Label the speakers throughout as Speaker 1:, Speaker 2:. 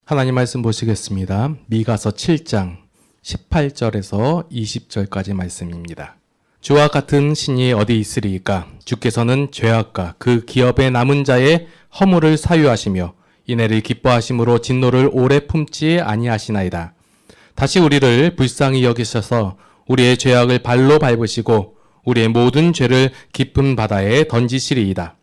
Speaker 1: 하나님 말씀 보시겠습니다. 미가서 7장 18절에서 20절까지 말씀입니다. 주와 같은 신이 어디 있으리이까? 주께서는 죄악과 그 기업의 남은 자의 허물을 사유하시며 이내를 기뻐하심으로 진노를 오래 품지 아니하시나이다. 다시 우리를 불쌍히 여기셔서 우리의 죄악을 발로 밟으시고 우리의 모든 죄를 깊은 바다에 던지시리이다.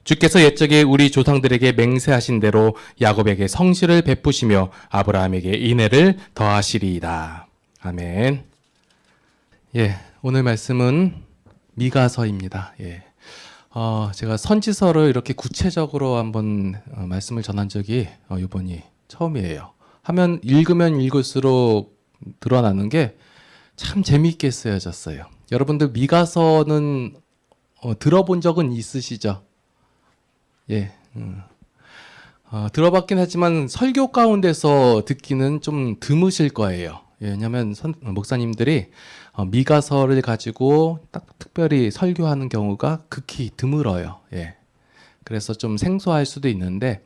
Speaker 1: 주께서 옛적에 우리 조상들에게 맹세하신 대로 야곱에게 성실을 베푸시며 아브라함에게 인애를 더하시리이다. 아멘. 오늘 말씀은 미가서입니다. 제가 선지서를 이렇게 구체적으로 한번 말씀을 전한 적이 이번이 처음이에요. 읽으면 읽을수록 드러나는 게 참 재미있게 쓰여졌어요. 여러분들 미가서는 들어본 적은 있으시죠? 들어봤긴 하지만 설교 가운데서 듣기는 좀 드무실 거예요. 왜냐하면 목사님들이 미가서를 가지고 딱 특별히 설교하는 경우가 극히 드물어요. 그래서 좀 생소할 수도 있는데,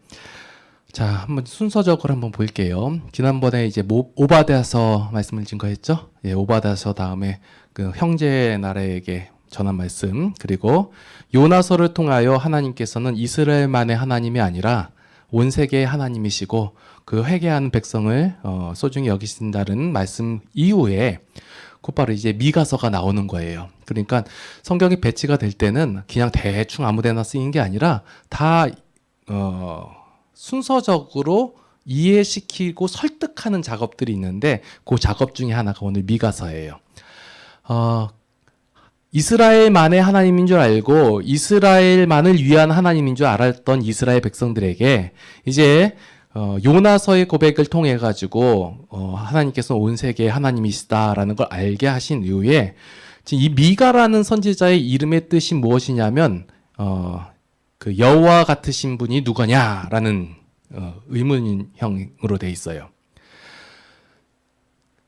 Speaker 1: 자, 한번 순서적으로 한번 볼게요. 지난번에 이제 오바댜서 말씀을 증거했죠. 오바댜서 다음에 그 형제 나라에게 전한 말씀, 그리고 요나서를 통하여 하나님께서는 이스라엘만의 하나님이 아니라 온 세계의 하나님이시고 그 회개하는 백성을 소중히 여기신다는 말씀 이후에 곧바로 이제 미가서가 나오는 거예요. 그러니까 성경이 배치가 될 때는 그냥 대충 아무데나 쓰인 게 아니라 다 순서적으로 이해시키고 설득하는 작업들이 있는데 그 작업 중에 하나가 오늘 미가서예요. 이스라엘만의 하나님인 줄 알고 이스라엘만을 위한 하나님인 줄 알았던 이스라엘 백성들에게 이제 요나서의 고백을 통해 가지고 하나님께서 온 세계의 하나님이시다라는 걸 알게 하신 이후에 이 미가라는 선지자의 이름의 뜻이 무엇이냐면 그 여호와 같으신 분이 누구냐라는 의문형으로 돼 있어요.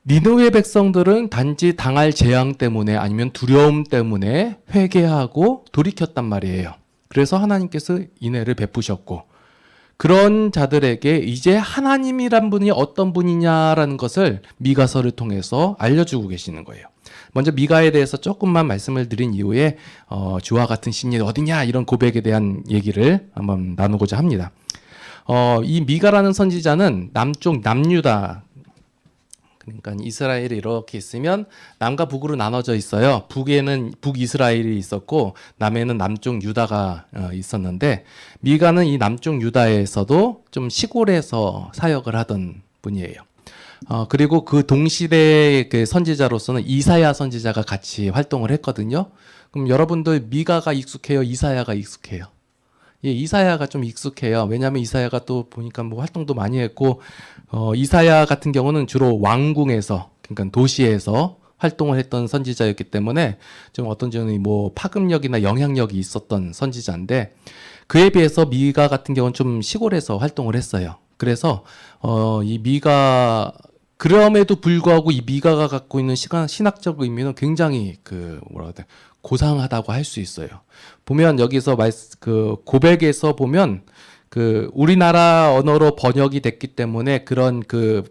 Speaker 1: 니느웨 백성들은 단지 당할 재앙 때문에 아니면 두려움 때문에 회개하고 돌이켰단 말이에요. 그래서 하나님께서 인애를 베푸셨고, 그런 자들에게 이제 하나님이란 분이 어떤 분이냐라는 것을 미가서를 통해서 알려주고 계시는 거예요. 먼저 미가에 대해서 조금만 말씀을 드린 이후에 주와 같은 신이 어디냐 이런 고백에 대한 얘기를 한번 나누고자 합니다. 이 미가라는 선지자는 남쪽 남유다, 그러니까 이스라엘이 이렇게 있으면 남과 북으로 나눠져 있어요. 북에는 북이스라엘이 있었고 남에는 남쪽 유다가 있었는데, 미가는 이 남쪽 유다에서도 좀 시골에서 사역을 하던 분이에요. 그리고 그 동시대의 그 선지자로서는 이사야 선지자가 같이 활동을 했거든요. 그럼 여러분들 미가가 익숙해요? 이사야가 익숙해요? 이사야가 좀 익숙해요. 왜냐하면 이사야가 또 보니까 뭐 활동도 많이 했고, 이사야 같은 경우는 주로 왕궁에서, 그러니까 도시에서 활동을 했던 선지자였기 때문에 좀 어떤 점이 뭐 파급력이나 영향력이 있었던 선지자인데, 그에 비해서 미가 같은 경우는 좀 시골에서 활동을 했어요. 그래서 이 미가, 그럼에도 불구하고 이 미가가 갖고 있는 신학적 의미는 굉장히 고상하다고 할 수 있어요. 보면 여기서 그 고백에서 보면 그 우리나라 언어로 번역이 됐기 때문에 그런 그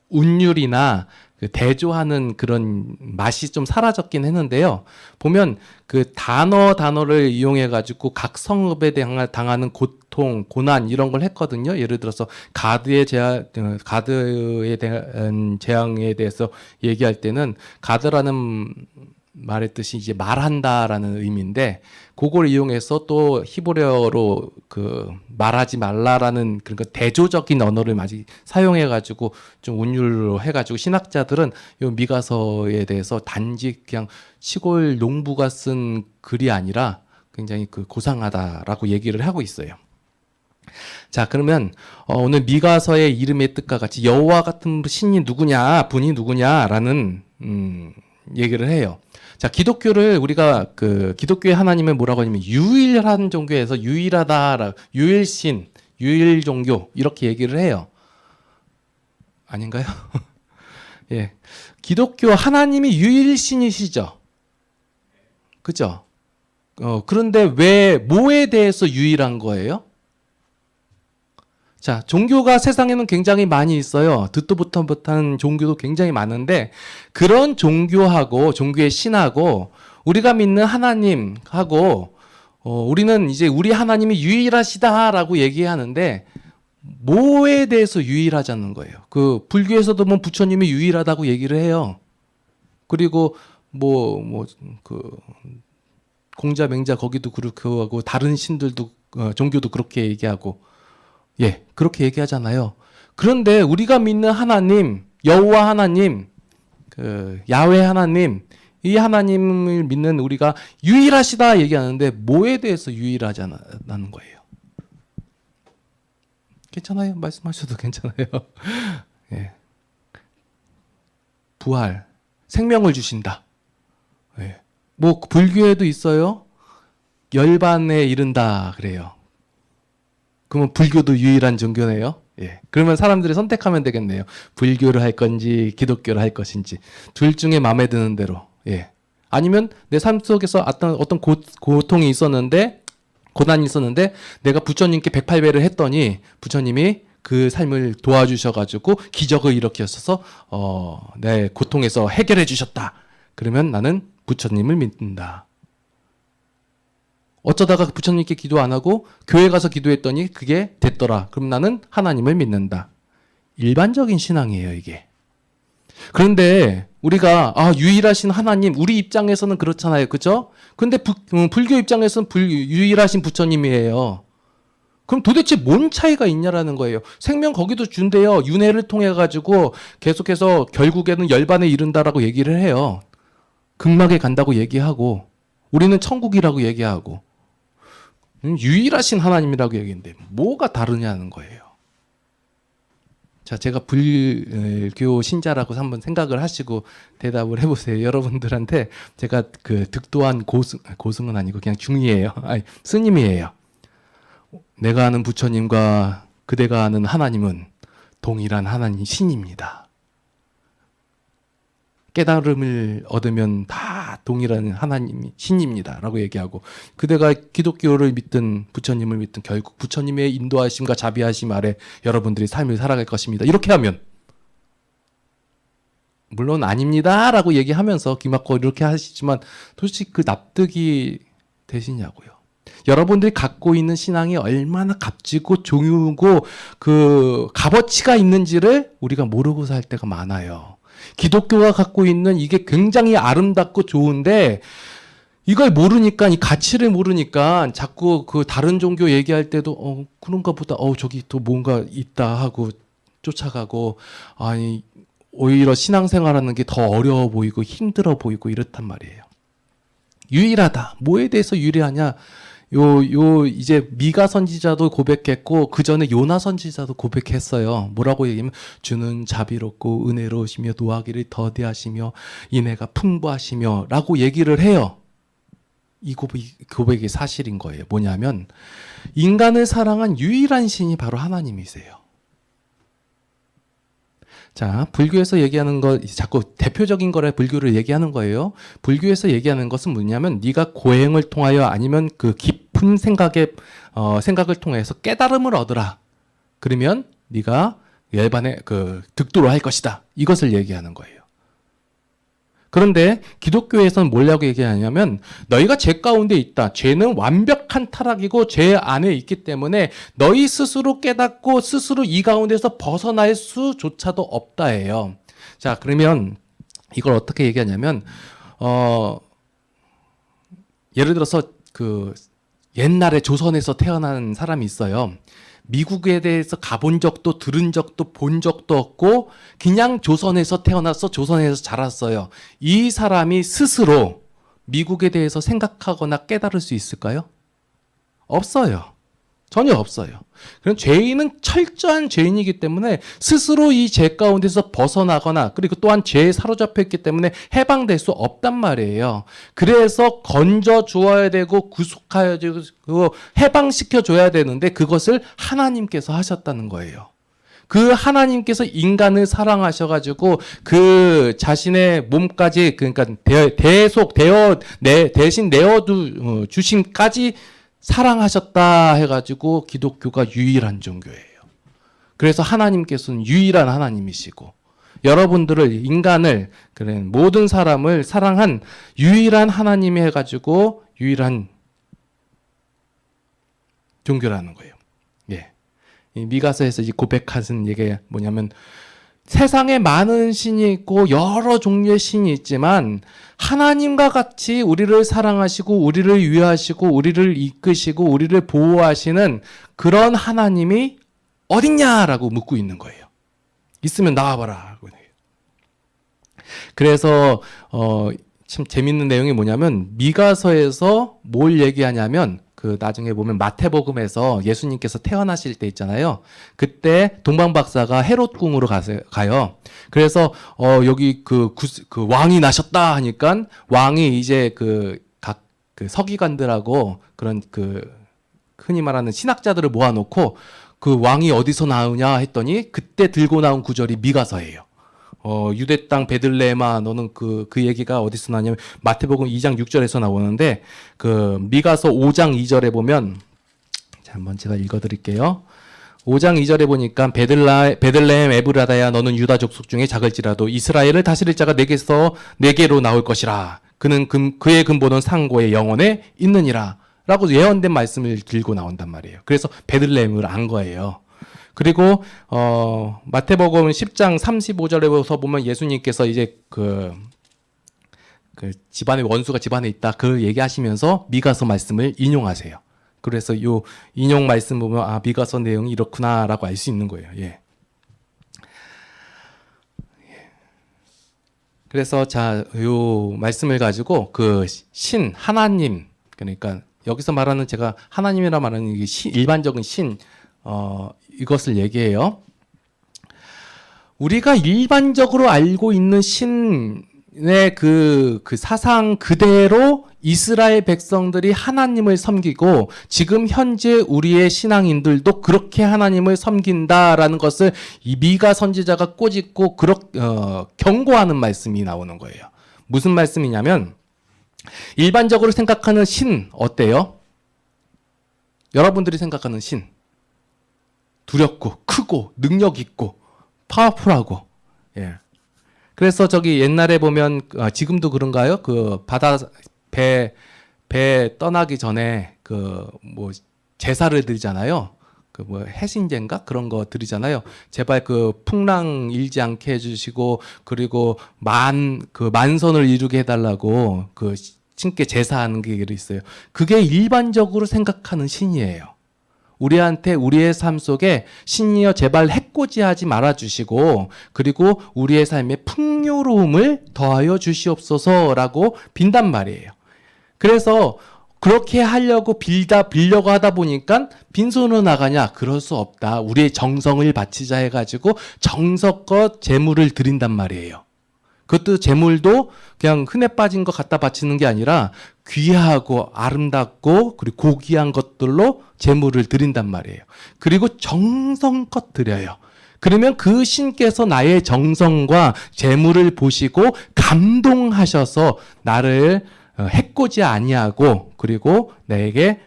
Speaker 1: 운율이나 그 대조하는 그런 맛이 좀 사라졌긴 했는데요. 보면 그 단어를 이용해 가지고 각 성읍에 당하는 고통, 고난 이런 걸 했거든요. 예를 들어서 가드에 대한 재앙에 대해서 얘기할 때는 가드라는 말의 뜻이 이제 말한다라는 의미인데, 그걸 이용해서 또 히브리어로 그 말하지 말라라는 그런 대조적인 언어를 많이 사용해가지고 좀 운율로 해가지고 신학자들은 이 미가서에 대해서 단지 그냥 시골 농부가 쓴 글이 아니라 굉장히 그 고상하다라고 얘기를 하고 있어요. 자, 그러면 오늘 미가서의 이름의 뜻과 같이 여호와 같은 신이 누구냐, 분이 누구냐라는 얘기를 해요. 자, 기독교를 우리가 기독교의 하나님을 뭐라고 하냐면 유일한 종교에서 유일하다, 유일신, 유일종교 이렇게 얘기를 해요. 아닌가요? 기독교 하나님이 유일신이시죠. 그죠? 그런데 왜 뭐에 대해서 유일한 거예요? 자, 종교가 세상에는 굉장히 많이 있어요. 듣도 보도 못한 종교도 굉장히 많은데 그런 종교하고 종교의 신하고 우리가 믿는 하나님하고 우리는 이제 우리 하나님이 유일하시다라고 얘기하는데 뭐에 대해서 유일하자는 거예요. 그 불교에서도 뭐 부처님이 유일하다고 얘기를 해요. 그리고 그 공자 맹자 거기도 그렇게 하고 다른 신들도 종교도 그렇게 얘기하고 예, 그렇게 얘기하잖아요. 그런데 우리가 믿는 하나님, 여호와 하나님, 그 야훼 하나님, 이 하나님을 믿는 우리가 유일하시다 얘기하는데 뭐에 대해서 유일하자는 거예요. 괜찮아요? 말씀하셔도 괜찮아요. 예. 부활, 생명을 주신다. 예. 뭐 불교에도 있어요. 열반에 이른다 그래요. 그러면 불교도 유일한 종교네요. 예. 그러면 사람들이 선택하면 되겠네요. 불교를 할 건지 기독교를 할 것인지 둘 중에 마음에 드는 대로. 예. 아니면 내 삶 속에서 어떤 고통이 있었는데 고난이 있었는데 내가 부처님께 108배를 했더니 부처님이 그 삶을 도와주셔가지고 기적을 일으켰어서 내 고통에서 해결해 주셨다. 그러면 나는 부처님을 믿는다. 어쩌다가 부처님께 기도 안 하고 교회 가서 기도했더니 그게 됐더라. 그럼 나는 하나님을 믿는다. 일반적인 신앙이에요, 이게. 그런데 우리가 유일하신 하나님, 우리 입장에서는 그렇잖아요. 그죠? 근데 불교 입장에서는 유일하신 부처님이에요. 그럼 도대체 뭔 차이가 있냐라는 거예요. 생명 거기도 준대요. 윤회를 통해 가지고 계속해서 결국에는 열반에 이른다라고 얘기를 해요. 극락에 간다고 얘기하고 우리는 천국이라고 얘기하고 유일하신 하나님이라고 얘기했는데 뭐가 다르냐는 거예요. 자, 제가 불교 신자라고 한번 생각을 하시고 대답을 해보세요. 여러분들한테 제가 그 득도한 고승은 아니고 그냥 중이에요. 아니, 스님이에요. 내가 아는 부처님과 그대가 아는 하나님은 동일한 하나님 신입니다. 깨달음을 얻으면 다 동일한 하나님이 신입니다. 라고 얘기하고 그대가 기독교를 믿든 부처님을 믿든 결국 부처님의 인도하심과 자비하심 아래 여러분들이 삶을 살아갈 것입니다. 이렇게 하면 물론 아닙니다. 라고 얘기하면서 기막고 이렇게 하시지만 도대체 그 납득이 되시냐고요. 여러분들이 갖고 있는 신앙이 얼마나 값지고 종유고 그 값어치가 있는지를 우리가 모르고 살 때가 많아요. 기독교가 갖고 있는 이게 굉장히 아름답고 좋은데 이걸 모르니까 이 가치를 모르니까 자꾸 그 다른 종교 얘기할 때도 그런가 보다 저기 또 뭔가 있다 하고 쫓아가고 아니 오히려 신앙생활하는 게 더 어려워 보이고 힘들어 보이고 이렇단 말이에요. 유일하다. 뭐에 대해서 유일하냐? 이제 미가 선지자도 고백했고 그 전에 요나 선지자도 고백했어요. 뭐라고 얘기하면 주는 자비롭고 은혜로우시며 노하기를 더디하시며 인애가 풍부하시며 라고 얘기를 해요. 이 고백이 사실인 거예요. 뭐냐면 인간을 사랑한 유일한 신이 바로 하나님이세요. 자, 불교에서 얘기하는 거 자꾸 대표적인 거라 불교를 얘기하는 거예요. 불교에서 얘기하는 것은 뭐냐면 네가 고행을 통하여 아니면 그 깊은 생각을 통해서 깨달음을 얻으라. 그러면 네가 열반에 그 득도를 할 것이다. 이것을 얘기하는 거예요. 그런데 기독교에서는 뭐라고 얘기하냐면 너희가 죄 가운데 있다. 죄는 완벽한 타락이고 죄 안에 있기 때문에 너희 스스로 깨닫고 스스로 이 가운데서 벗어날 수조차도 없다예요. 자, 그러면 이걸 어떻게 얘기하냐면 예를 들어서 그 옛날에 조선에서 태어난 사람이 있어요. 미국에 대해서 가본 적도 들은 적도 본 적도 없고 그냥 조선에서 태어나서 조선에서 자랐어요. 이 사람이 스스로 미국에 대해서 생각하거나 깨달을 수 있을까요? 없어요. 전혀 없어요. 그럼 죄인은 철저한 죄인이기 때문에 스스로 이 죄 가운데서 벗어나거나 그리고 또한 죄에 사로잡혀 있기 때문에 해방될 수 없단 말이에요. 그래서 건져 주어야 되고 구속하여 되고 해방시켜 줘야 되는데 그것을 하나님께서 하셨다는 거예요. 그 하나님께서 인간을 사랑하셔가지고 그 자신의 몸까지 그러니까 대신 내어 주심까지 사랑하셨다 해가지고 기독교가 유일한 종교예요. 그래서 하나님께서는 유일한 하나님이시고 여러분들을 인간을 그래 모든 사람을 사랑한 유일한 하나님이 해가지고 유일한 종교라는 거예요. 예. 이 미가서에서 이 고백하는 얘기가 뭐냐면 세상에 많은 신이 있고 여러 종류의 신이 있지만 하나님과 같이 우리를 사랑하시고 우리를 위하시고 우리를 이끄시고 우리를 보호하시는 그런 하나님이 어딨냐라고 묻고 있는 거예요. 있으면 나와봐라. 그래서 참 재밌는 내용이 뭐냐면 미가서에서 뭘 얘기하냐면 그 나중에 보면 마태복음에서 예수님께서 태어나실 때 있잖아요. 그때 동방박사가 헤롯 궁으로 가요. 그래서 여기 그 왕이 나셨다 하니까 왕이 이제 각 서기관들하고 그런 흔히 말하는 신학자들을 모아놓고 그 왕이 어디서 나오냐 했더니 그때 들고 나온 구절이 미가서예요. 유대 땅 베들레헴아 너는 그 얘기가 어디서 나냐면 마태복음 2장 6절에서 나오는데 그 미가서 5장 2절에 보면 자, 한번 제가 읽어 드릴게요. 5장 2절에 보니까 베들레헴 에브라다야 너는 유다 족속 중에 작을지라도 이스라엘을 다스릴 자가 내게로 나올 것이라. 그는 그의 근본은 상고의 영원에 있느니라. 라고 예언된 말씀을 들고 나온단 말이에요. 그래서 베들레헴을 안 거예요. 그리고 마태복음 10장 35절에서 보면 예수님께서 이제 그 집안의 원수가 집안에 있다 그 얘기하시면서 미가서 말씀을 인용하세요. 그래서 요 인용 말씀 보면 아 미가서 내용이 이렇구나라고 알 수 있는 거예요. 예. 그래서 자, 요 말씀을 가지고 그 신 하나님 그러니까 여기서 말하는 제가 하나님이라 말하는 이게 일반적인 신 이것을 얘기해요. 우리가 일반적으로 알고 있는 신의 그 사상 그대로 이스라엘 백성들이 하나님을 섬기고 지금 현재 우리의 신앙인들도 그렇게 하나님을 섬긴다라는 것을 이 미가 선지자가 꼬집고 경고하는 말씀이 나오는 거예요. 무슨 말씀이냐면 일반적으로 생각하는 신 어때요? 여러분들이 생각하는 신 두렵고 크고 능력 있고 파워풀하고 예. 그래서 저기 옛날에 보면 지금도 그런가요? 그 바다 배 떠나기 전에 그 뭐 제사를 드리잖아요. 그 뭐 해신제인가 그런 거 드리잖아요. 제발 그 풍랑 일지 않게 해주시고 그리고 만선을 이루게 해달라고 그 신께 제사하는 게 있어요. 그게 일반적으로 생각하는 신이에요. 우리한테 우리의 삶 속에 신이여 제발 해코지하지 말아주시고 그리고 우리의 삶에 풍요로움을 더하여 주시옵소서라고 빈단 말이에요. 그래서 그렇게 하려고 빌려고 하다 보니까 빈손으로 나가냐? 그럴 수 없다. 우리의 정성을 바치자 해가지고 정성껏 재물을 드린단 말이에요. 그것도 재물도 그냥 흔해 빠진 거 갖다 바치는 게 아니라 귀하고 아름답고 그리고 고귀한 것들로 재물을 드린단 말이에요. 그리고 정성껏 드려요. 그러면 그 신께서 나의 정성과 재물을 보시고 감동하셔서 나를 해코지 아니하고 그리고 내게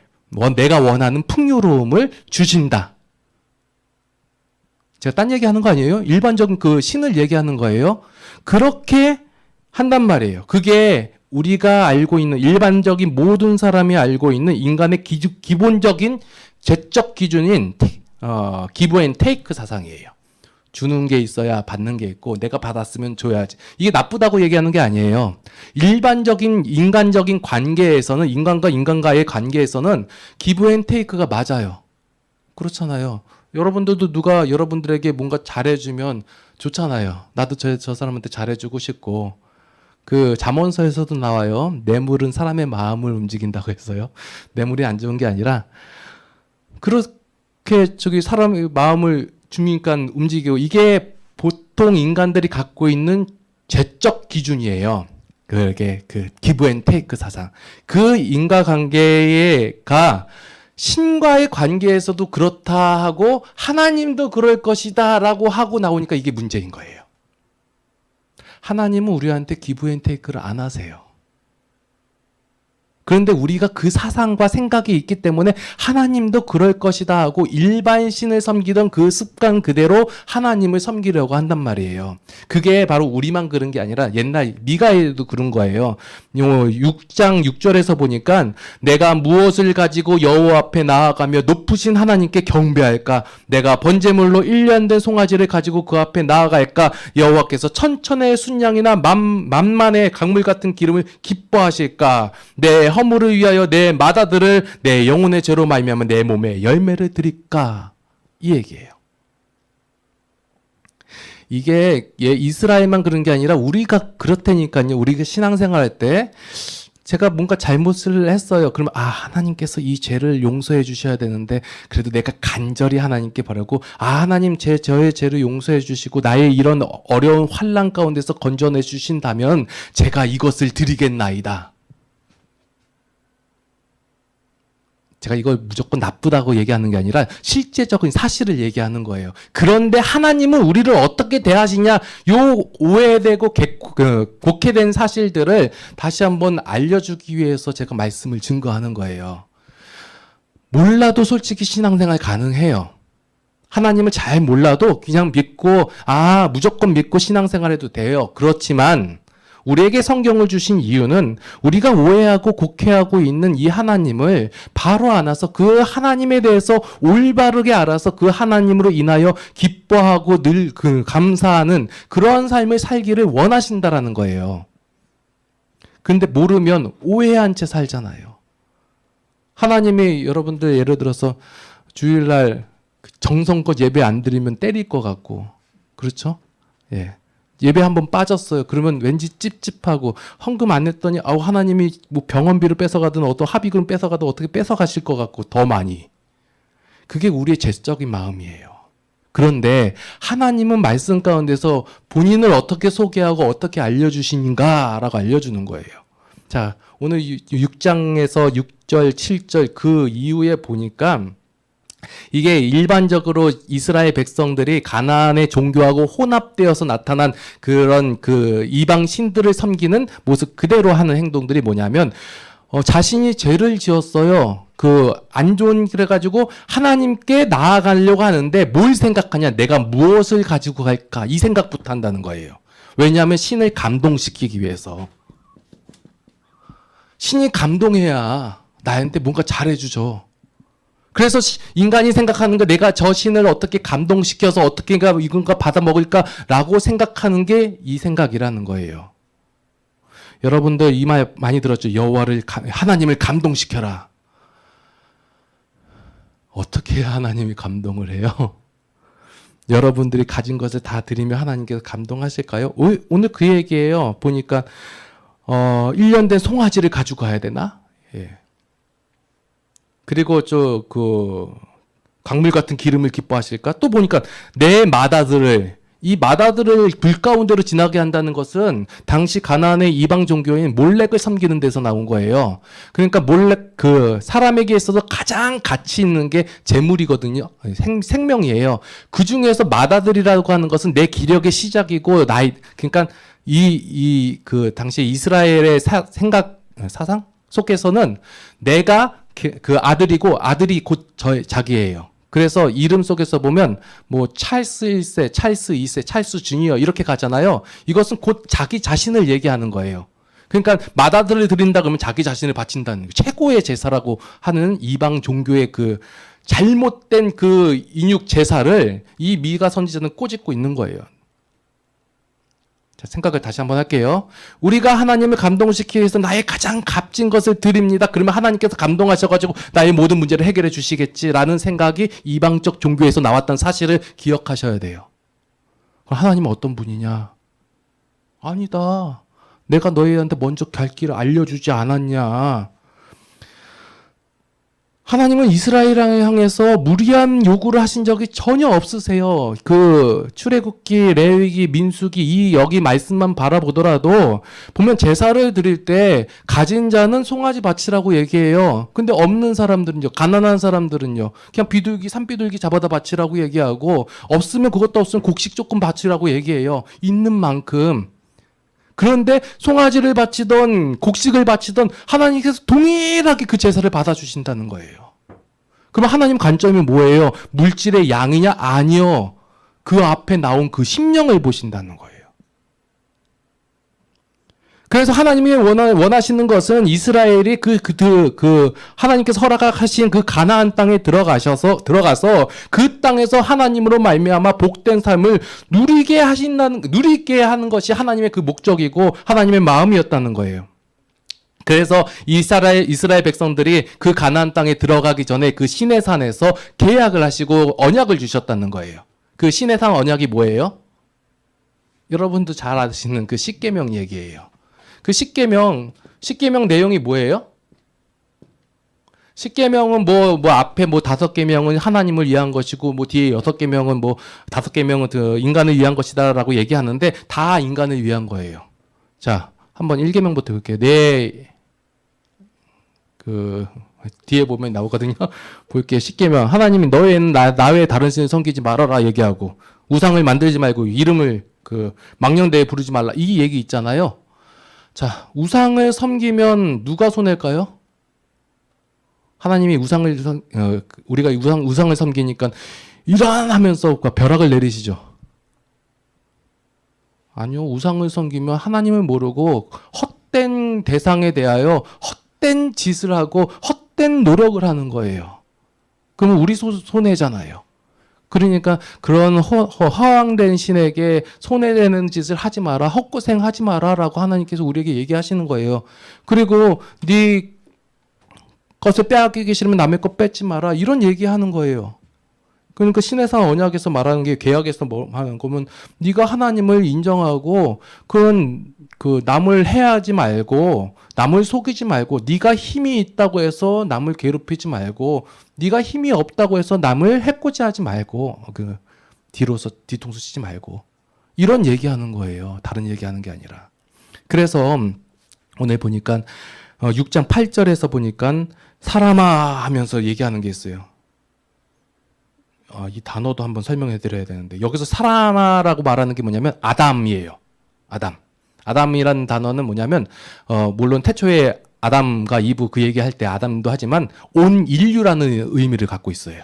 Speaker 1: 내가 원하는 풍요로움을 주신다. 제가 딴 얘기하는 거 아니에요? 일반적인 그 신을 얘기하는 거예요. 그렇게 한단 말이에요. 그게 우리가 알고 있는 일반적인 모든 사람이 알고 있는 인간의 기본적인 제적 기준인 기브 앤 테이크 사상이에요. 주는 게 있어야 받는 게 있고 내가 받았으면 줘야지. 이게 나쁘다고 얘기하는 게 아니에요. 일반적인 인간적인 관계에서는 인간과 인간과의 관계에서는 기브 앤 테이크가 맞아요. 그렇잖아요. 여러분들도 누가 여러분들에게 뭔가 잘해주면 좋잖아요. 나도 저 사람한테 잘해주고 싶고. 그 잠언서에서도 나와요. 뇌물은 사람의 마음을 움직인다고 했어요. 뇌물이 안 좋은 게 아니라 그렇게 사람의 마음을 주니까 움직이고 이게 보통 인간들이 갖고 있는 제적 기준이에요. 그게 기브 앤 테이크 사상. 그 인과관계가 신과의 관계에서도 그렇다 하고 하나님도 그럴 것이다 라고 하고 나오니까 이게 문제인 거예요. 하나님은 우리한테 기브 앤 테이크를 안 하세요. 그런데 우리가 그 사상과 생각이 있기 때문에 하나님도 그럴 것이다 하고 일반 신을 섬기던 그 습관 그대로 하나님을 섬기려고 한단 말이에요. 그게 바로 우리만 그런 게 아니라 옛날 미가에도 그런 거예요. 6장 6절에서 보니까 내가 무엇을 가지고 여호와 앞에 나아가며 높으신 하나님께 경배할까? 내가 번제물로 1년 된 송아지를 가지고 그 앞에 나아갈까? 여호와께서 천천의 순양이나 만만의 강물 같은 기름을 기뻐하실까? 내 허물을 위하여 내 맏아들을 내 영혼의 죄로 말미암아 내 몸에 열매를 드릴까? 이 얘기예요. 이게 이스라엘만 그런 게 아니라 우리가 그렇다니까요. 우리가 신앙생활할 때 제가 뭔가 잘못을 했어요. 그러면 하나님께서 이 죄를 용서해 주셔야 되는데 그래도 내가 간절히 하나님께 바라고 하나님 저의 죄를 용서해 주시고 나의 이런 어려운 환난 가운데서 건져내 주신다면 제가 이것을 드리겠나이다. 제가 이걸 무조건 나쁘다고 얘기하는 게 아니라 실제적인 사실을 얘기하는 거예요. 그런데 하나님은 우리를 어떻게 대하시냐, 요 오해되고 곡해된 사실들을 다시 한번 알려주기 위해서 제가 말씀을 증거하는 거예요. 몰라도 솔직히 신앙생활 가능해요. 하나님을 잘 몰라도 그냥 믿고 무조건 믿고 신앙생활해도 돼요. 그렇지만 우리에게 성경을 주신 이유는 우리가 오해하고 곡해하고 있는 이 하나님을 바로 안아서 그 하나님에 대해서 올바르게 알아서 그 하나님으로 인하여 기뻐하고 늘 감사하는 그러한 삶을 살기를 원하신다라는 거예요. 근데 모르면 오해한 채 살잖아요. 하나님이 여러분들 예를 들어서 주일날 정성껏 예배 안 드리면 때릴 것 같고, 그렇죠? 예배 한번 빠졌어요. 그러면 왠지 찝찝하고 헌금 안 냈더니 하나님이 뭐 병원비를 뺏어가든 어떤 합의금 뺏어가든 어떻게 뺏어가실 것 같고 더 많이. 그게 우리의 죄적인 마음이에요. 그런데 하나님은 말씀 가운데서 본인을 어떻게 소개하고 어떻게 알려주시는가라고 알려주는 거예요. 자, 오늘 6장에서 6절, 7절 그 이후에 보니까 이게 일반적으로 이스라엘 백성들이 가나안의 종교하고 혼합되어서 나타난 그런 이방 신들을 섬기는 모습 그대로 하는 행동들이 뭐냐면 자신이 죄를 지었어요. 안 좋은 길을 가지고 하나님께 나아가려고 하는데 뭘 생각하냐? 내가 무엇을 가지고 갈까? 이 생각부터 한다는 거예요. 왜냐하면 신을 감동시키기 위해서. 신이 감동해야 나한테 뭔가 잘해주죠. 그래서 인간이 생각하는 거 내가 저 신을 어떻게 감동시켜서 어떻게 이건가 받아먹을까라고 생각하는 게 이 생각이라는 거예요. 여러분들 이 말 많이 들었죠. 하나님을 감동시켜라. 어떻게 해야 하나님이 감동을 해요? 여러분들이 가진 것을 다 드리면 하나님께서 감동하실까요? 오늘 그 얘기예요. 보니까 1년 된 송아지를 가지고 가야 되나? 그리고 광물 같은 기름을 기뻐하실까? 또 보니까 내 맏아들을 불 가운데로 지나게 한다는 것은 당시 가나안의 이방 종교인 몰렉을 섬기는 데서 나온 거예요. 그러니까 몰렉 사람에게 있어서 가장 가치 있는 게 재물이거든요. 생명이에요. 그 중에서 맏아들이라고 하는 것은 내 기력의 시작이고 그러니까 당시 이스라엘의 사상 속에서는 내가 그 아들이고 아들이 곧 자기예요. 그래서 이름 속에서 보면 뭐 찰스 1세, 찰스 2세, 찰스 주니어 이렇게 가잖아요. 이것은 곧 자기 자신을 얘기하는 거예요. 그러니까 맏아들을 드린다 그러면 자기 자신을 바친다는 거예요. 최고의 제사라고 하는 이방 종교의 잘못된 인육 제사를 이 미가 선지자는 꼬집고 있는 거예요. 자, 생각을 다시 한번 할게요. 우리가 하나님을 감동시키기 위해서 나의 가장 값진 것을 드립니다. 그러면 하나님께서 감동하셔가지고 나의 모든 문제를 해결해 주시겠지라는 생각이 이방적 종교에서 나왔다는 사실을 기억하셔야 돼요. 하나님은 어떤 분이냐? 아니다. 내가 너희한테 먼저 갈 길을 알려주지 않았냐? 하나님은 이스라엘을 향해서 무리한 요구를 하신 적이 전혀 없으세요. 출애굽기, 레위기, 민수기 여기 말씀만 바라보더라도 보면 제사를 드릴 때 가진 자는 송아지 바치라고 얘기해요. 근데 없는 사람들은요, 가난한 사람들은요, 그냥 비둘기, 산비둘기 잡아다 바치라고 얘기하고 없으면 그것도 없으면 곡식 조금 바치라고 얘기해요. 있는 만큼. 그런데 송아지를 바치던 곡식을 바치던 하나님께서 동일하게 그 제사를 받아주신다는 거예요. 그럼 하나님 관점이 뭐예요? 물질의 양이냐? 아니요. 그 앞에 나온 그 심령을 보신다는 거예요. 그래서 하나님이 원하시는 것은 이스라엘이 하나님께서 허락하신 그 가나안 땅에 들어가서 그 땅에서 하나님으로 말미암아 복된 삶을 누리게 하는 것이 하나님의 그 목적이고 하나님의 마음이었다는 거예요. 그래서 이스라엘 백성들이 그 가나안 땅에 들어가기 전에 그 시내산에서 계약을 하시고 언약을 주셨다는 거예요. 그 시내산 언약이 뭐예요? 여러분도 잘 아시는 그 십계명 얘기예요. 그 십계명 내용이 뭐예요? 십계명은 앞에 5계명은 하나님을 위한 것이고 뒤에 6계명은 5계명은 인간을 위한 것이다라고 얘기하는데 다 인간을 위한 거예요. 자, 한번 1계명부터 볼게요. 뒤에 보면 나오거든요. 볼게요. 십계명. 하나님이 너 외에는 나 외에 다른 신을 섬기지 말아라 얘기하고 우상을 만들지 말고 이름을 망령되에 부르지 말라 이 얘기 있잖아요. 자, 우상을 섬기면 누가 손해일까요? 하나님이 우리가 우상을 섬기니까 이런 하면서 벼락을 내리시죠. 아니요, 우상을 섬기면 하나님을 모르고 헛된 대상에 대하여 헛된 짓을 하고 헛된 노력을 하는 거예요. 그러면 우리 손해잖아요. 그러니까 그런 허황된 신에게 손해되는 짓을 하지 마라, 헛고생 하지 마라라고 하나님께서 우리에게 얘기하시는 거예요. 그리고 네 것을 빼앗기기 싫으면 남의 것 뺏지 마라 이런 얘기하는 거예요. 그러니까 신해상 언약에서 말하는 게 계약에서 하는 거면 네가 하나님을 인정하고 남을 해하지 말고 남을 속이지 말고 네가 힘이 있다고 해서 남을 괴롭히지 말고 네가 힘이 없다고 해서 남을 해코지하지 말고 뒤통수 치지 말고 이런 얘기하는 거예요. 다른 얘기하는 게 아니라. 그래서 오늘 보니까 6장 8절에서 보니까 사람아 하면서 얘기하는 게 있어요. 이 단어도 한번 설명해 드려야 되는데 여기서 사람아라고 말하는 게 뭐냐면 아담이에요. 아담이라는 단어는 뭐냐면 물론 태초에 아담과 이브 그 얘기할 때 아담도 하지만 온 인류라는 의미를 갖고 있어요.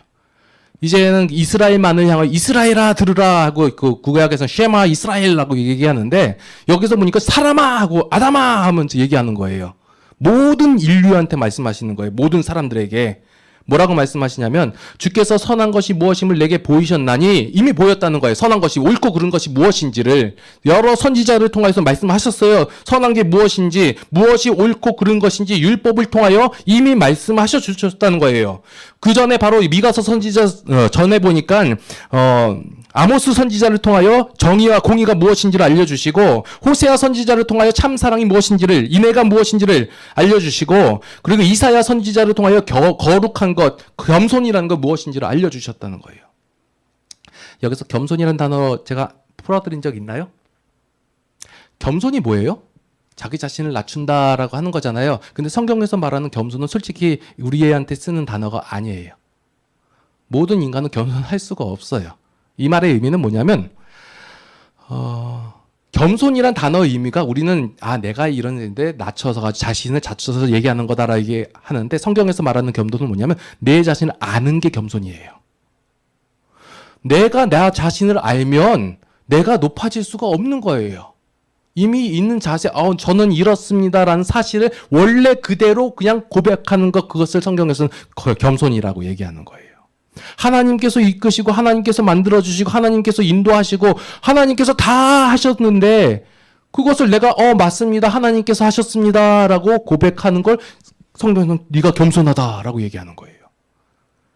Speaker 1: 이제는 이스라엘만을 향하여 이스라엘아 들으라 하고 구약에서는 쉐마 이스라엘라고 얘기하는데 여기서 보니까 사람아 하고 아담아 하면서 얘기하는 거예요. 모든 인류한테 말씀하시는 거예요. 모든 사람들에게. 뭐라고 말씀하시냐면 주께서 선한 것이 무엇임을 내게 보이셨나니 이미 보였다는 거예요. 선한 것이 옳고 그른 것이 무엇인지를 여러 선지자를 통해서 말씀하셨어요. 선한 게 무엇인지 무엇이 옳고 그른 것인지 율법을 통하여 이미 말씀하셔 주셨다는 거예요. 그 전에 바로 미가서 선지자 전에 보니까 아모스 선지자를 통하여 정의와 공의가 무엇인지를 알려주시고 호세아 선지자를 통하여 참사랑이 무엇인지를 인애가 무엇인지를 알려주시고 그리고 이사야 선지자를 통하여 거룩한 것 겸손이라는 것 무엇인지를 알려주셨다는 거예요. 여기서 겸손이라는 단어 제가 풀어드린 적 있나요? 겸손이 뭐예요? 자기 자신을 낮춘다라고 하는 거잖아요. 근데 성경에서 말하는 겸손은 솔직히 우리한테 쓰는 단어가 아니에요. 모든 인간은 겸손할 수가 없어요. 이 말의 의미는 뭐냐면 겸손이란 단어의 의미가 우리는 내가 이런데 자신을 낮춰서 얘기하는 거다라 이게 하는데 성경에서 말하는 겸손은 뭐냐면 내 자신을 아는 게 겸손이에요. 내가 나 자신을 알면 내가 높아질 수가 없는 거예요. 이미 있는 자세, 저는 이렇습니다라는 사실을 원래 그대로 그냥 고백하는 것, 그것을 성경에서는 겸손이라고 얘기하는 거예요. 하나님께서 이끄시고 하나님께서 만들어주시고 하나님께서 인도하시고 하나님께서 다 하셨는데 그것을 내가 맞습니다. 하나님께서 하셨습니다. 라고 고백하는 걸 성경은 네가 겸손하다라고 얘기하는 거예요.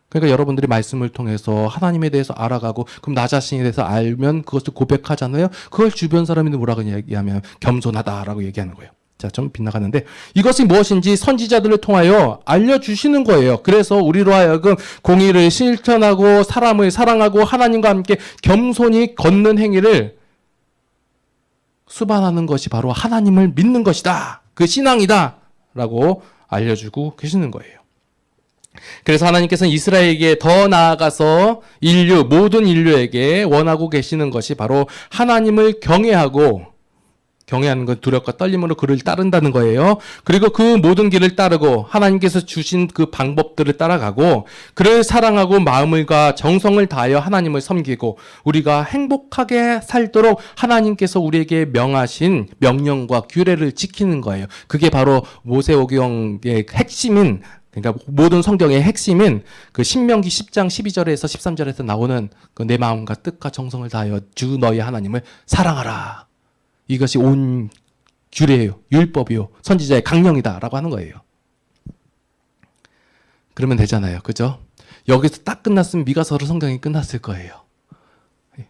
Speaker 1: 그러니까 여러분들이 말씀을 통해서 하나님에 대해서 알아가고 그럼 나 자신에 대해서 알면 그것을 고백하잖아요. 그걸 주변 사람들이 뭐라고 얘기하면 겸손하다라고 얘기하는 거예요. 자, 좀 빗나가는데 이것이 무엇인지 선지자들을 통하여 알려주시는 거예요. 그래서 우리로 하여금 공의를 실천하고 사람을 사랑하고 하나님과 함께 겸손히 걷는 행위를 수반하는 것이 바로 하나님을 믿는 것이다. 그 신앙이다. 라고 알려주고 계시는 거예요. 그래서 하나님께서는 이스라엘에게 더 나아가서 모든 인류에게 원하고 계시는 것이 바로 하나님을 경외하고 경외하는 건 두렵과 떨림으로 그를 따른다는 거예요. 그리고 그 모든 길을 따르고 하나님께서 주신 그 방법들을 따라가고 그를 사랑하고 마음과 정성을 다하여 하나님을 섬기고 우리가 행복하게 살도록 하나님께서 우리에게 명하신 명령과 규례를 지키는 거예요. 그게 바로 모세오경의 핵심인, 그러니까 모든 성경의 핵심인 그 신명기 10장 12절에서 13절에서 나오는 그 내 마음과 뜻과 정성을 다하여 주 너희 하나님을 사랑하라. 이것이 온 규례예요. 율법이요. 선지자의 강령이다라고 하는 거예요. 그러면 되잖아요. 그죠? 여기서 딱 끝났으면 미가서로 성경이 끝났을 거예요.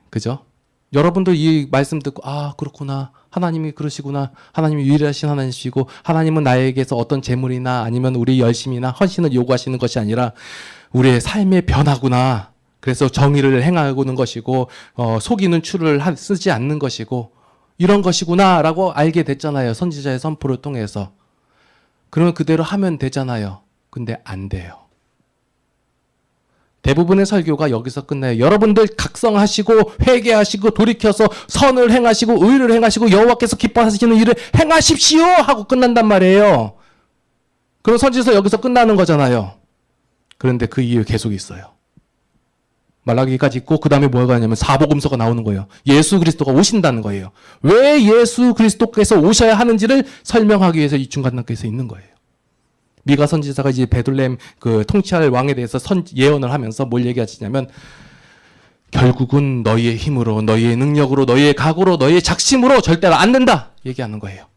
Speaker 1: 그죠? 여러분도 이 말씀 듣고 아 그렇구나. 하나님이 그러시구나. 하나님이 유일하신 하나님이시고 하나님은 나에게서 어떤 재물이나 아니면 우리 열심이나 헌신을 요구하시는 것이 아니라 우리의 삶의 변화구나. 그래서 정의를 행하고는 것이고 속이는 추를 쓰지 않는 것이고 이런 것이구나라고 알게 됐잖아요. 선지자의 선포를 통해서. 그러면 그대로 하면 되잖아요. 근데 안 돼요. 대부분의 설교가 여기서 끝나요. 여러분들 각성하시고 회개하시고 돌이켜서 선을 행하시고 의를 행하시고 여호와께서 기뻐하시는 일을 행하십시오 하고 끝난단 말이에요. 그럼 선지서 여기서 끝나는 거잖아요. 그런데 그 이유 계속 있어요. 말라기까지 있고 그 다음에 뭐가 하냐면 사복음서가 나오는 거예요. 예수 그리스도가 오신다는 거예요. 왜 예수 그리스도께서 오셔야 하는지를 설명하기 위해서 이 중간단계에서 있는 거예요. 미가 선지자가 이제 베들레헴 그 통치할 왕에 대해서 예언을 하면서 뭘 얘기하시냐면 결국은 너희의 힘으로 너희의 능력으로 너희의 각오로 너희의 작심으로 절대로 안 된다 얘기하는 거예요.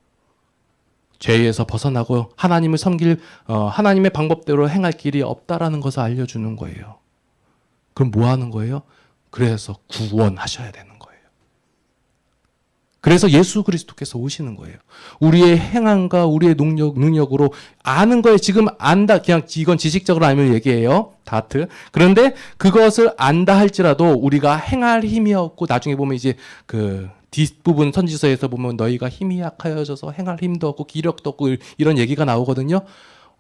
Speaker 1: 죄에서 벗어나고 하나님을 섬길 하나님의 방법대로 행할 길이 없다라는 것을 알려주는 거예요. 그럼 뭐 하는 거예요? 그래서 구원하셔야 되는 거예요. 그래서 예수 그리스도께서 오시는 거예요. 우리의 행함과 우리의 능력으로 아는 거에 지금 안다. 그냥 이건 지식적으로 알면 얘기해요. 다트. 그런데 그것을 안다 할지라도 우리가 행할 힘이 없고 나중에 보면 이제 그 뒷부분 선지서에서 보면 너희가 힘이 약하여져서 행할 힘도 없고 기력도 없고 이런 얘기가 나오거든요.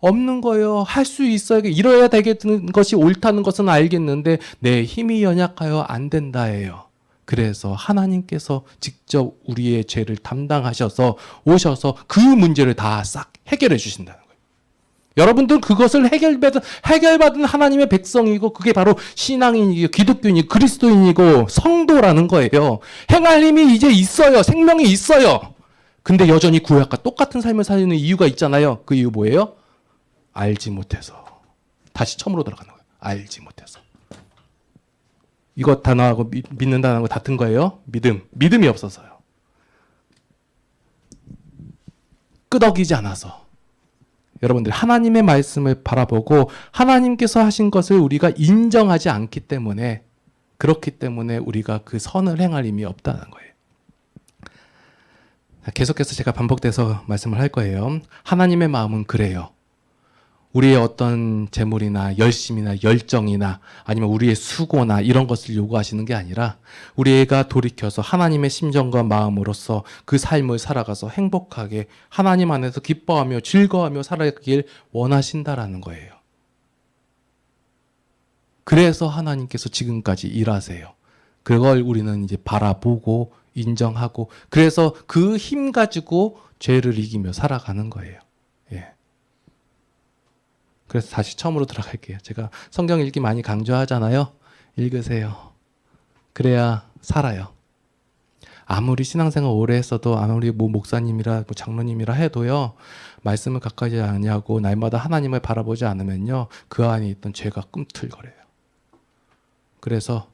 Speaker 1: 없는 거예요. 할 수 있어야 이뤄야 되겠는 것이 옳다는 것은 알겠는데 내 힘이 연약하여 안 된다예요. 그래서 하나님께서 직접 우리의 죄를 담당하셔서 오셔서 그 문제를 다 싹 해결해 주신다는 거예요. 여러분들 그것을 해결받은 하나님의 백성이고 그게 바로 신앙인이고 기독교인이고 그리스도인이고 성도라는 거예요. 행할 힘이 이제 있어요. 생명이 있어요. 근데 여전히 구약과 똑같은 삶을 사는 이유가 있잖아요. 그 이유 뭐예요? 알지 못해서. 다시 처음으로 들어가는 거예요. 알지 못해서. 이것 단어하고 믿는다는 거 같은 거예요. 믿음이 없어서요. 끄덕이지 않아서. 여러분들 하나님의 말씀을 바라보고 하나님께서 하신 것을 우리가 인정하지 않기 때문에 그렇기 때문에 우리가 그 선을 행할 힘이 없다는 거예요. 계속해서 제가 반복돼서 말씀을 할 거예요. 하나님의 마음은 그래요. 우리의 어떤 재물이나 열심이나 열정이나 아니면 우리의 수고나 이런 것을 요구하시는 게 아니라 우리가 돌이켜서 하나님의 심정과 마음으로서 그 삶을 살아가서 행복하게 하나님 안에서 기뻐하며 즐거워하며 살아가길 원하신다라는 거예요. 그래서 하나님께서 지금까지 일하세요. 그걸 우리는 이제 바라보고 인정하고 그래서 그 힘 가지고 죄를 이기며 살아가는 거예요. 예. 그래서 다시 처음으로 들어갈게요. 제가 성경 읽기 많이 강조하잖아요. 읽으세요. 그래야 살아요. 아무리 신앙생활 오래 했어도 아무리 뭐 목사님이라 뭐 장로님이라 해도요. 말씀을 가까이 아니하고 날마다 하나님을 바라보지 않으면요. 그 안에 있던 죄가 꿈틀거려요. 그래서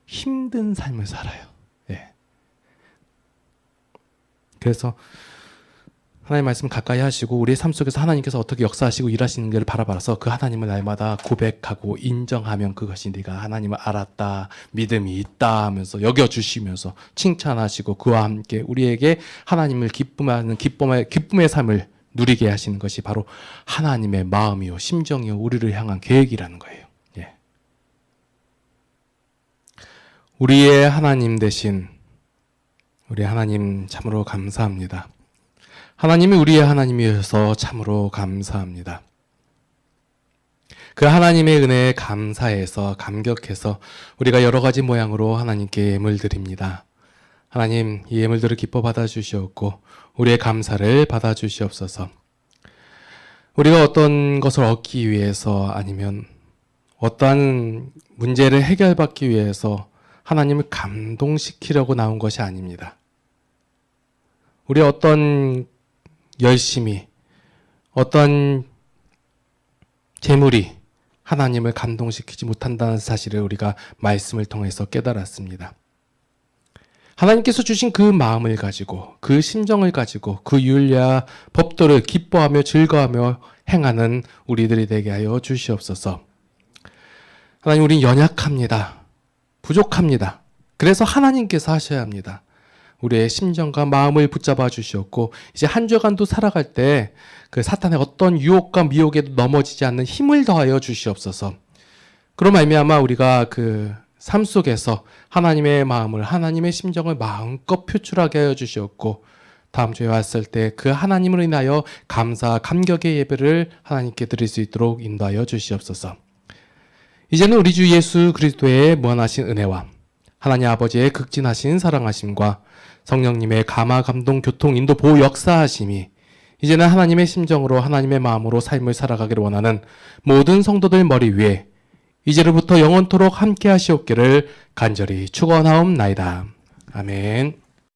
Speaker 1: 힘든 삶을 살아요. 예. 그래서 하나님 말씀 가까이 하시고 우리의 삶 속에서 하나님께서 어떻게 역사하시고 일하시는 것을 바라봐서 그 하나님을 날마다 고백하고 인정하면 그것이 네가 하나님을 알았다, 믿음이 있다 하면서 여겨주시면서 칭찬하시고 그와 함께 우리에게 하나님을 기쁨하는 기쁨의 삶을 누리게 하시는 것이 바로 하나님의 마음이요 심정이요 우리를 향한 계획이라는 거예요. 예. 우리의 하나님 대신 우리 하나님 참으로 감사합니다. 하나님이 우리의 하나님이어서 참으로 감사합니다. 그 하나님의 은혜에 감사해서 감격해서 우리가 여러 가지 모양으로 하나님께 예물 드립니다. 하나님, 이 예물들을 기뻐 받아주시옵고 우리의 감사를 받아주시옵소서. 우리가 어떤 것을 얻기 위해서 아니면 어떠한 문제를 해결받기 위해서 하나님을 감동시키려고 나온 것이 아닙니다. 우리의 어떤 열심이, 어떤 재물이 하나님을 감동시키지 못한다는 사실을 우리가 말씀을 통해서 깨달았습니다. 하나님께서 주신 그 마음을 가지고, 그 심정을 가지고, 그 율례와 법도를 기뻐하며 즐거워하며 행하는 우리들이 되게 하여 주시옵소서. 하나님, 우린 연약합니다. 부족합니다. 그래서 하나님께서 하셔야 합니다. 우리의 심정과 마음을 붙잡아 주시옵고, 이제 한 주간도 살아갈 때 그 사탄의 어떤 유혹과 미혹에도 넘어지지 않는 힘을 더하여 주시옵소서. 그로 말미암아 우리가 그 삶 속에서 하나님의 마음을, 하나님의 심정을 마음껏 표출하게 하여 주시옵고, 다음 주에 왔을 때 그 하나님으로 인하여 감사, 감격의 예배를 하나님께 드릴 수 있도록 인도하여 주시옵소서. 이제는 우리 주 예수 그리스도의 무한하신 은혜와 하나님 아버지의 극진하신 사랑하심과 성령님의 감화, 감동, 교통, 인도, 보호, 역사하심이 이제는 하나님의 심정으로 하나님의 마음으로 삶을 살아가기를 원하는 모든 성도들 머리 위에 이제로부터 영원토록 함께 하시옵기를 간절히 축원하옵나이다. 아멘.